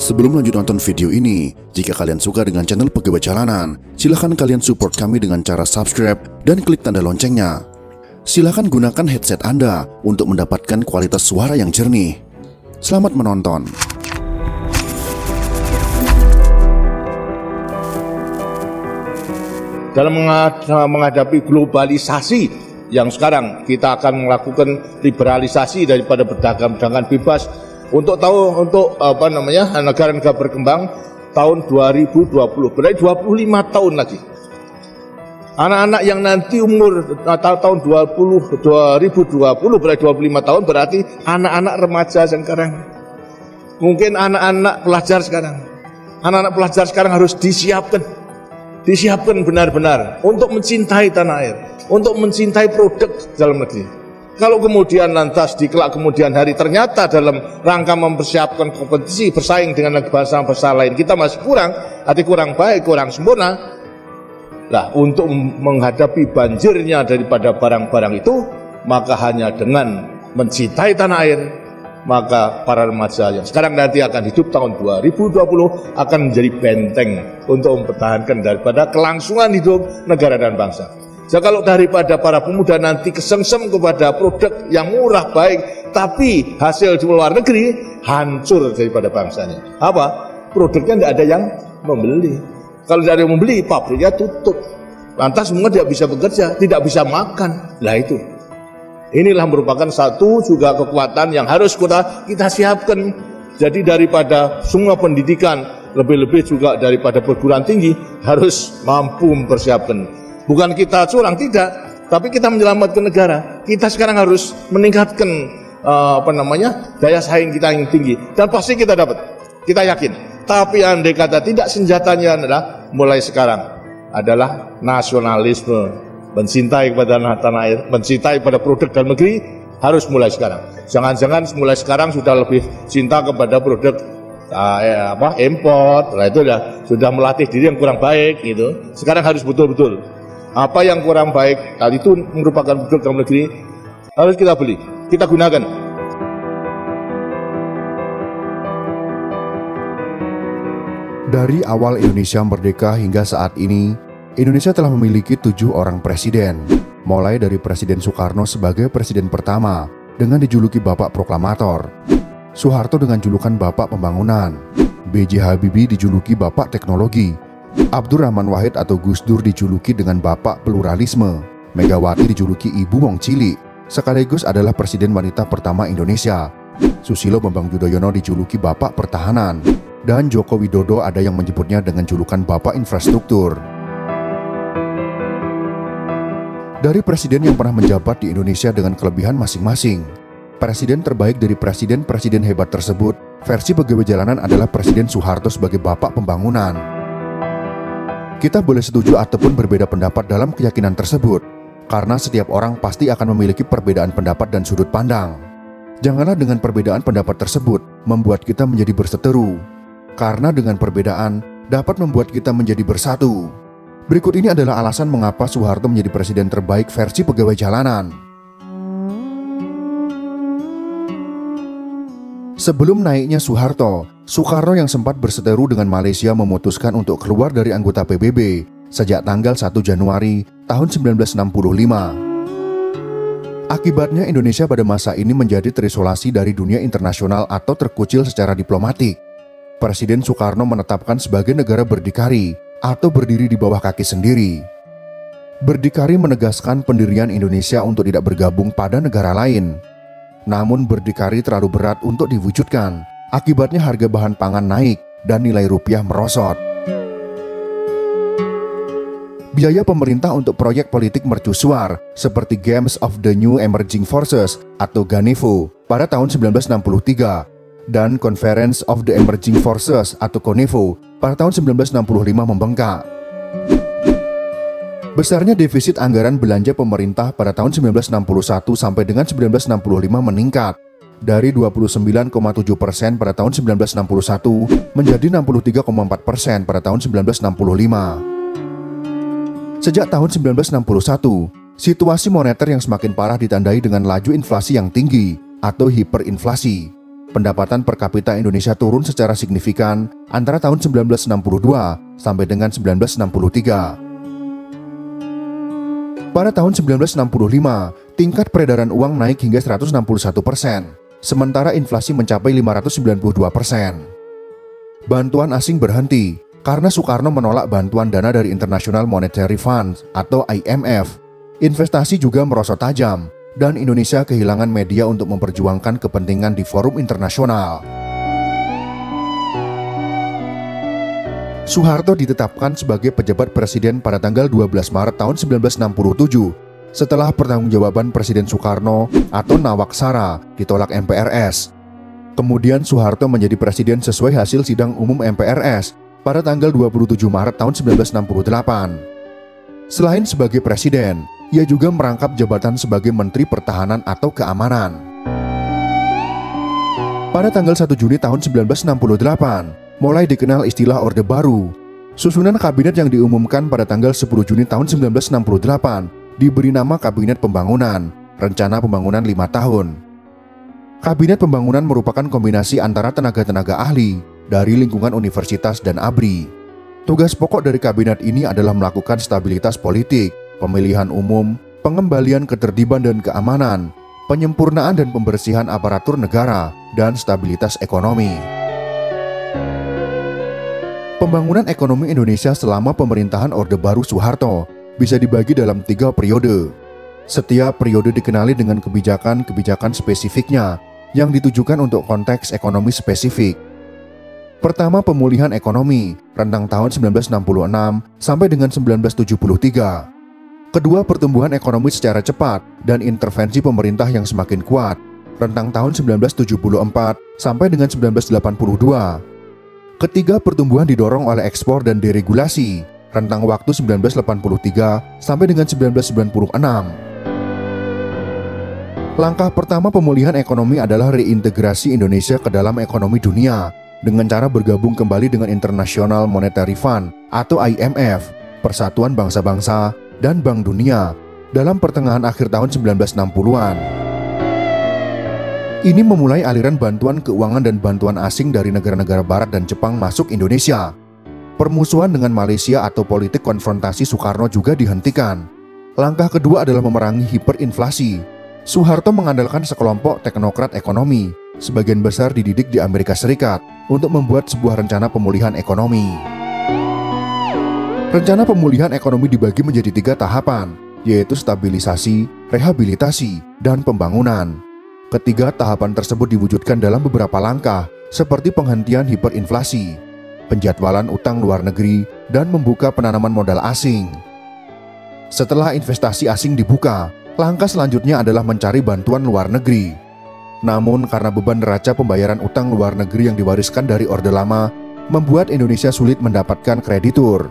Sebelum lanjut nonton video ini, jika kalian suka dengan channel Pegawai Jalanan, silahkan kalian support kami dengan cara subscribe dan klik tanda loncengnya. Silahkan gunakan headset Anda untuk mendapatkan kualitas suara yang jernih. Selamat menonton. Dalam menghadapi globalisasi yang sekarang kita akan melakukan liberalisasi daripada perdagangan bebas untuk negara-negara berkembang tahun 2020, berarti 25 tahun lagi. Anak-anak yang nanti umur tahun 2020 berarti 25 tahun, berarti anak-anak remaja sekarang. Mungkin anak-anak pelajar sekarang. Anak-anak pelajar sekarang harus disiapkan benar-benar untuk mencintai tanah air, untuk mencintai produk dalam negeri. Kalau kemudian lantas di kelak kemudian hari ternyata dalam rangka mempersiapkan kompetisi bersaing dengan bangsa-bangsa lain kita masih kurang baik, kurang sempurna. Nah, untuk menghadapi banjirnya daripada barang-barang itu, maka hanya dengan mencintai tanah air, maka para remaja yang sekarang nanti akan hidup tahun 2020 akan menjadi benteng untuk mempertahankan daripada kelangsungan hidup negara dan bangsa. Jadi kalau daripada para pemuda nanti kesengsem kepada produk yang murah baik, tapi hasil di luar negeri hancur daripada bangsanya. Apa? Produknya tidak ada yang membeli. Kalau tidak ada yang membeli, pabriknya tutup. Lantas semua tidak bisa bekerja, tidak bisa makan. Nah itu. Inilah merupakan satu juga kekuatan yang harus kita siapkan. Jadi daripada semua pendidikan, lebih-lebih juga daripada perguruan tinggi, harus mampu mempersiapkan. Bukan kita curang, tidak, tapi kita menyelamatkan negara. Kita sekarang harus meningkatkan daya saing kita yang tinggi, dan pasti kita dapat, kita yakin. Tapi andai kata tidak, senjatanya adalah mulai sekarang adalah nasionalisme, mencintai kepada tanah air, mencintai pada produk dalam negeri, harus mulai sekarang. Jangan-jangan mulai sekarang sudah lebih cinta kepada produk import, nah itu sudah melatih diri yang kurang baik gitu. Sekarang harus betul-betul apa yang kurang baik tadi itu merupakan produk dalam negeri, harus kita beli, kita gunakan. Dari awal Indonesia merdeka hingga saat ini, Indonesia telah memiliki 7 orang presiden. Mulai dari Presiden Soekarno sebagai presiden pertama dengan dijuluki Bapak Proklamator, Soeharto dengan julukan Bapak Pembangunan, B.J. Habibie dijuluki Bapak Teknologi, Abdurrahman Wahid atau Gus Dur dijuluki dengan Bapak Pluralisme, Megawati dijuluki Ibu Wong Cilik, sekaligus adalah presiden wanita pertama Indonesia. Susilo Bambang Yudhoyono dijuluki Bapak Pertahanan, dan Joko Widodo ada yang menyebutnya dengan julukan Bapak Infrastruktur. Dari presiden yang pernah menjabat di Indonesia dengan kelebihan masing-masing, presiden terbaik dari presiden-presiden hebat tersebut, versi Pegawai Jalanan adalah Presiden Soeharto sebagai Bapak Pembangunan. Kita boleh setuju ataupun berbeda pendapat dalam keyakinan tersebut, karena setiap orang pasti akan memiliki perbedaan pendapat dan sudut pandang. Janganlah dengan perbedaan pendapat tersebut membuat kita menjadi berseteru, karena dengan perbedaan dapat membuat kita menjadi bersatu. Berikut ini adalah alasan mengapa Soeharto menjadi presiden terbaik versi Pegawai Jalanan. Sebelum naiknya Soeharto, Soekarno yang sempat berseteru dengan Malaysia memutuskan untuk keluar dari anggota PBB sejak tanggal 1 Januari tahun 1965. Akibatnya Indonesia pada masa ini menjadi terisolasi dari dunia internasional atau terkucil secara diplomatik. Presiden Soekarno menetapkan sebagai negara berdikari atau berdiri di bawah kaki sendiri. Berdikari menegaskan pendirian Indonesia untuk tidak bergabung pada negara lain. Namun berdikari terlalu berat untuk diwujudkan. Akibatnya harga bahan pangan naik dan nilai rupiah merosot. Biaya pemerintah untuk proyek politik mercusuar seperti Games of the New Emerging Forces atau GANEVO pada tahun 1963 dan Conference of the Emerging Forces atau CONEVO pada tahun 1965 membengkak. Besarnya defisit anggaran belanja pemerintah pada tahun 1961 sampai dengan 1965 meningkat dari 29,7% pada tahun 1961 menjadi 63,4% pada tahun 1965. Sejak tahun 1961, situasi moneter yang semakin parah ditandai dengan laju inflasi yang tinggi atau hiperinflasi. pendapatan per kapita Indonesia turun secara signifikan antara tahun 1962 sampai dengan 1963. Pada tahun 1965, tingkat peredaran uang naik hingga 161%, sementara inflasi mencapai 592%. Bantuan asing berhenti karena Soekarno menolak bantuan dana dari International Monetary Fund atau IMF. Investasi juga merosot tajam, dan Indonesia kehilangan media untuk memperjuangkan kepentingan di forum internasional. Soeharto ditetapkan sebagai pejabat presiden pada tanggal 12 Maret tahun 1967 setelah pertanggungjawaban Presiden Soekarno atau Nawaksara ditolak MPRS. Kemudian Soeharto menjadi presiden sesuai hasil sidang umum MPRS pada tanggal 27 Maret tahun 1968. Selain sebagai presiden, ia juga merangkap jabatan sebagai Menteri Pertahanan atau Keamanan. Pada tanggal 1 Juni tahun 1968, mulai dikenal istilah Orde Baru. Susunan kabinet yang diumumkan pada tanggal 10 Juni tahun 1968 diberi nama Kabinet Pembangunan, Rencana Pembangunan 5 tahun. Kabinet Pembangunan merupakan kombinasi antara tenaga-tenaga ahli dari lingkungan universitas dan ABRI. Tugas pokok dari kabinet ini adalah melakukan stabilitas politik, pemilihan umum, pengembalian ketertiban dan keamanan, penyempurnaan dan pembersihan aparatur negara, dan stabilitas ekonomi. Pembangunan ekonomi Indonesia selama pemerintahan Orde Baru Soeharto bisa dibagi dalam 3 periode. Setiap periode dikenali dengan kebijakan-kebijakan spesifiknya yang ditujukan untuk konteks ekonomi spesifik. Pertama, pemulihan ekonomi, rentang tahun 1966 sampai dengan 1973. Kedua, pertumbuhan ekonomi secara cepat dan intervensi pemerintah yang semakin kuat, rentang tahun 1974 sampai dengan 1982. Ketiga, pertumbuhan didorong oleh ekspor dan deregulasi, rentang waktu 1983 sampai dengan 1996. Langkah pertama pemulihan ekonomi adalah reintegrasi Indonesia ke dalam ekonomi dunia dengan cara bergabung kembali dengan International Monetary Fund atau IMF, Persatuan Bangsa-Bangsa, dan Bank Dunia dalam pertengahan akhir tahun 1960-an. Ini memulai aliran bantuan keuangan dan bantuan asing dari negara-negara Barat dan Jepang masuk Indonesia. Permusuhan dengan Malaysia atau politik konfrontasi Soekarno juga dihentikan. Langkah kedua adalah memerangi hiperinflasi. Soeharto mengandalkan sekelompok teknokrat ekonomi, sebagian besar dididik di Amerika Serikat, untuk membuat sebuah rencana pemulihan ekonomi. Rencana pemulihan ekonomi dibagi menjadi 3 tahapan, yaitu stabilisasi, rehabilitasi, dan pembangunan. Ketiga tahapan tersebut diwujudkan dalam beberapa langkah, seperti penghentian hiperinflasi, penjadwalan utang luar negeri, dan membuka penanaman modal asing. Setelah investasi asing dibuka, langkah selanjutnya adalah mencari bantuan luar negeri. Namun karena beban neraca pembayaran utang luar negeri yang diwariskan dari Orde Lama membuat Indonesia sulit mendapatkan kreditur.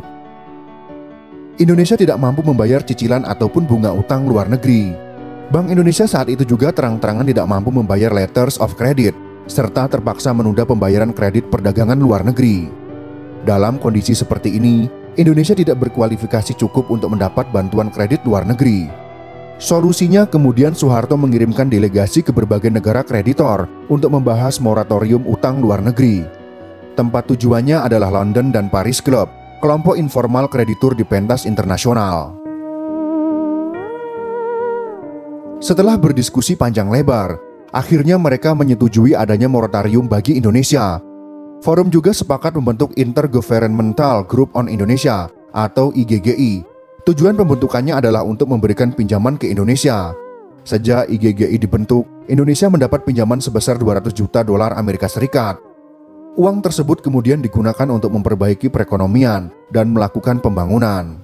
Indonesia tidak mampu membayar cicilan ataupun bunga utang luar negeri. Bank Indonesia saat itu juga terang-terangan tidak mampu membayar letters of credit, serta terpaksa menunda pembayaran kredit perdagangan luar negeri. Dalam kondisi seperti ini, Indonesia tidak berkualifikasi cukup untuk mendapat bantuan kredit luar negeri. Solusinya kemudian Soeharto mengirimkan delegasi ke berbagai negara kreditor untuk membahas moratorium utang luar negeri. Tempat tujuannya adalah London dan Paris Club, kelompok informal kreditur di pentas internasional. Setelah berdiskusi panjang lebar, akhirnya mereka menyetujui adanya moratorium bagi Indonesia. Forum juga sepakat membentuk Intergovernmental Group on Indonesia atau IGGI. Tujuan pembentukannya adalah untuk memberikan pinjaman ke Indonesia. Sejak IGGI dibentuk, Indonesia mendapat pinjaman sebesar 200 juta dolar Amerika Serikat. Uang tersebut kemudian digunakan untuk memperbaiki perekonomian dan melakukan pembangunan.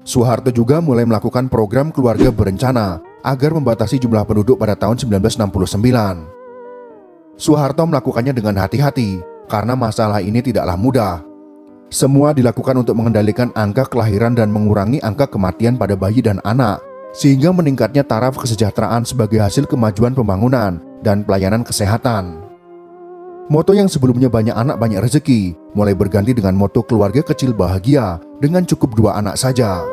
Soeharto juga mulai melakukan program keluarga berencana agar membatasi jumlah penduduk pada tahun 1969. Soeharto melakukannya dengan hati-hati karena masalah ini tidaklah mudah. Semua dilakukan untuk mengendalikan angka kelahiran dan mengurangi angka kematian pada bayi dan anak, sehingga meningkatnya taraf kesejahteraan sebagai hasil kemajuan pembangunan dan pelayanan kesehatan. Moto yang sebelumnya banyak anak banyak rezeki, mulai berganti dengan moto keluarga kecil bahagia dengan cukup 2 anak saja.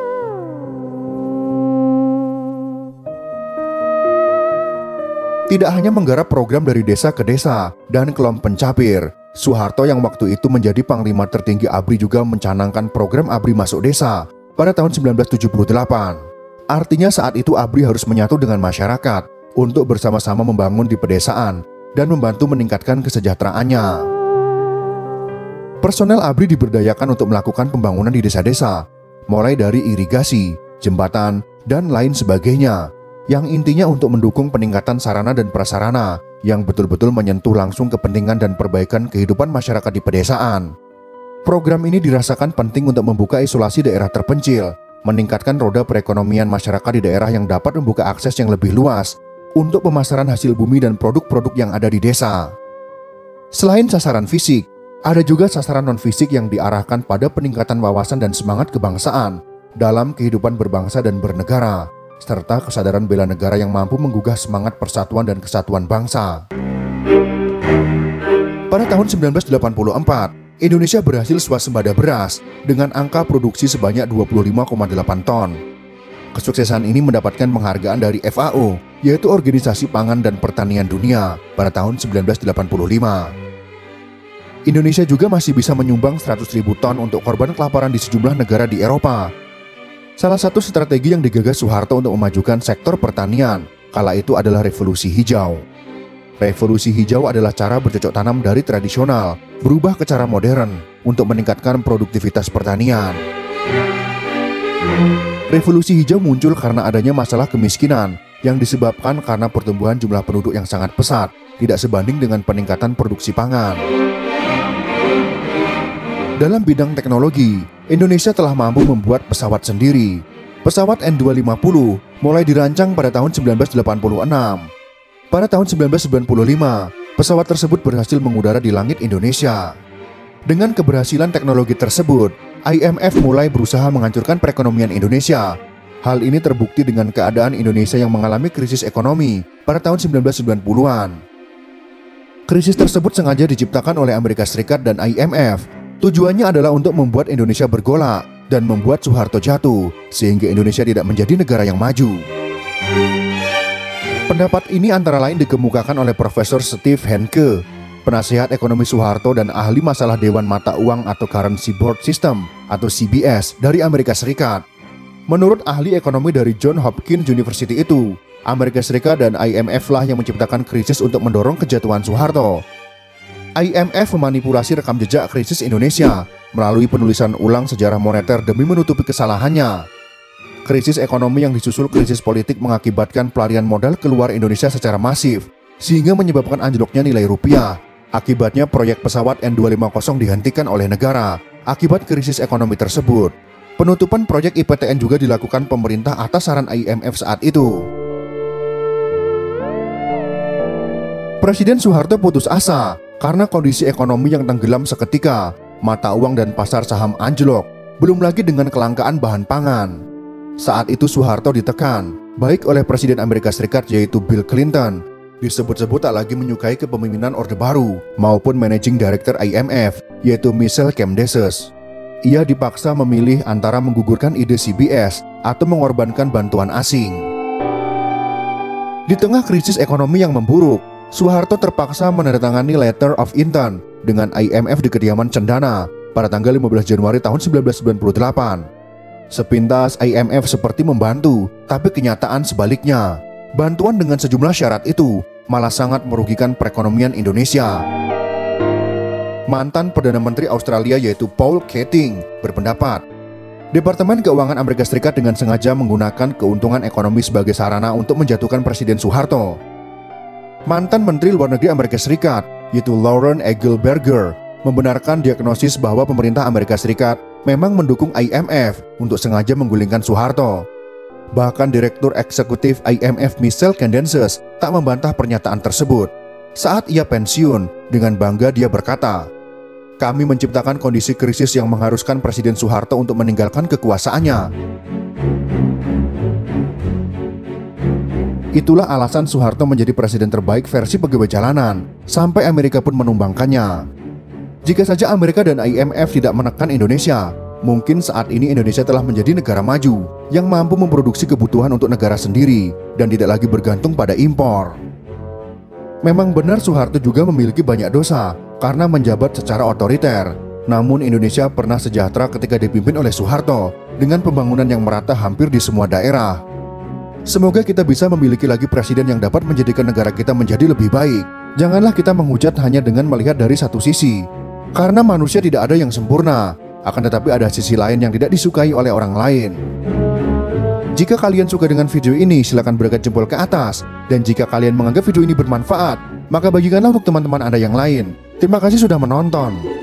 Tidak hanya menggarap program dari desa ke desa dan kelompok pencapir, Soeharto yang waktu itu menjadi panglima tertinggi ABRI juga mencanangkan program ABRI masuk desa pada tahun 1978. Artinya saat itu ABRI harus menyatu dengan masyarakat untuk bersama-sama membangun di pedesaan dan membantu meningkatkan kesejahteraannya. Personel ABRI diberdayakan untuk melakukan pembangunan di desa-desa, mulai dari irigasi, jembatan, dan lain sebagainya, yang intinya untuk mendukung peningkatan sarana dan prasarana yang betul-betul menyentuh langsung kepentingan dan perbaikan kehidupan masyarakat di pedesaan. Program ini dirasakan penting untuk membuka isolasi daerah terpencil, meningkatkan roda perekonomian masyarakat di daerah yang dapat membuka akses yang lebih luas untuk pemasaran hasil bumi dan produk-produk yang ada di desa. Selain sasaran fisik, ada juga sasaran non-fisik yang diarahkan pada peningkatan wawasan dan semangat kebangsaan dalam kehidupan berbangsa dan bernegara, serta kesadaran bela negara yang mampu menggugah semangat persatuan dan kesatuan bangsa. Pada tahun 1984, Indonesia berhasil swasembada beras dengan angka produksi sebanyak 25,8 ton. Kesuksesan ini mendapatkan penghargaan dari FAO, yaitu Organisasi Pangan dan Pertanian Dunia, pada tahun 1985. Indonesia juga masih bisa menyumbang 100.000 ton untuk korban kelaparan di sejumlah negara di Eropa. Salah satu strategi yang digagas Soeharto untuk memajukan sektor pertanian kala itu adalah revolusi hijau. Revolusi hijau adalah cara bercocok tanam dari tradisional berubah ke cara modern untuk meningkatkan produktivitas pertanian. Revolusi hijau muncul karena adanya masalah kemiskinan yang disebabkan karena pertumbuhan jumlah penduduk yang sangat pesat tidak sebanding dengan peningkatan produksi pangan. Dalam bidang teknologi, Indonesia telah mampu membuat pesawat sendiri. Pesawat N250 mulai dirancang pada tahun 1986. Pada tahun 1995, pesawat tersebut berhasil mengudara di langit Indonesia. Dengan keberhasilan teknologi tersebut, IMF mulai berusaha menghancurkan perekonomian Indonesia. Hal ini terbukti dengan keadaan Indonesia yang mengalami krisis ekonomi pada tahun 1990-an. Krisis tersebut sengaja diciptakan oleh Amerika Serikat dan IMF. Tujuannya adalah untuk membuat Indonesia bergolak dan membuat Soeharto jatuh, sehingga Indonesia tidak menjadi negara yang maju. Pendapat ini antara lain dikemukakan oleh Profesor Steve Henke, penasihat ekonomi Soeharto dan ahli masalah Dewan Mata Uang atau Currency Board System atau CBS dari Amerika Serikat. Menurut ahli ekonomi dari Johns Hopkins University itu, Amerika Serikat dan IMF lah yang menciptakan krisis untuk mendorong kejatuhan Soeharto. IMF memanipulasi rekam jejak krisis Indonesia melalui penulisan ulang sejarah moneter demi menutupi kesalahannya. Krisis ekonomi yang disusul krisis politik mengakibatkan pelarian modal keluar Indonesia secara masif, sehingga menyebabkan anjloknya nilai rupiah. Akibatnya proyek pesawat N250 dihentikan oleh negara akibat krisis ekonomi tersebut. Penutupan proyek IPTN juga dilakukan pemerintah atas saran IMF saat itu. Presiden Soeharto putus asa karena kondisi ekonomi yang tenggelam seketika, mata uang dan pasar saham anjlok, belum lagi dengan kelangkaan bahan pangan. Saat itu Soeharto ditekan, baik oleh Presiden Amerika Serikat yaitu Bill Clinton, disebut-sebut tak lagi menyukai kepemimpinan Orde Baru, maupun Managing Director IMF, yaitu Michel Camdeses. Ia dipaksa memilih antara menggugurkan ide CBS atau mengorbankan bantuan asing. Di tengah krisis ekonomi yang memburuk, Soeharto terpaksa menandatangani Letter of Intent dengan IMF di kediaman Cendana pada tanggal 15 Januari tahun 1998. Sepintas IMF seperti membantu, tapi kenyataan sebaliknya. Bantuan dengan sejumlah syarat itu malah sangat merugikan perekonomian Indonesia. Mantan Perdana Menteri Australia yaitu Paul Keating berpendapat, Departemen Keuangan Amerika Serikat dengan sengaja menggunakan keuntungan ekonomi sebagai sarana untuk menjatuhkan Presiden Soeharto. Mantan Menteri Luar Negeri Amerika Serikat, yaitu Lauren Egelberger, membenarkan diagnosis bahwa pemerintah Amerika Serikat memang mendukung IMF untuk sengaja menggulingkan Soeharto. Bahkan Direktur Eksekutif IMF Michel Camdeses tak membantah pernyataan tersebut. Saat ia pensiun, dengan bangga dia berkata, "Kami menciptakan kondisi krisis yang mengharuskan Presiden Soeharto untuk meninggalkan kekuasaannya." Itulah alasan Soeharto menjadi presiden terbaik versi pegawai jalanan, sampai Amerika pun menumbangkannya. Jika saja Amerika dan IMF tidak menekan Indonesia, mungkin saat ini Indonesia telah menjadi negara maju yang mampu memproduksi kebutuhan untuk negara sendiri dan tidak lagi bergantung pada impor. Memang benar Soeharto juga memiliki banyak dosa karena menjabat secara otoriter. Namun Indonesia pernah sejahtera ketika dipimpin oleh Soeharto dengan pembangunan yang merata hampir di semua daerah. Semoga kita bisa memiliki lagi presiden yang dapat menjadikan negara kita menjadi lebih baik. Janganlah kita menghujat hanya dengan melihat dari satu sisi. Karena manusia tidak ada yang sempurna, akan tetapi ada sisi lain yang tidak disukai oleh orang lain. Jika kalian suka dengan video ini, silakan berikan jempol ke atas. Dan jika kalian menganggap video ini bermanfaat, maka bagikanlah untuk teman-teman Anda yang lain. Terima kasih sudah menonton.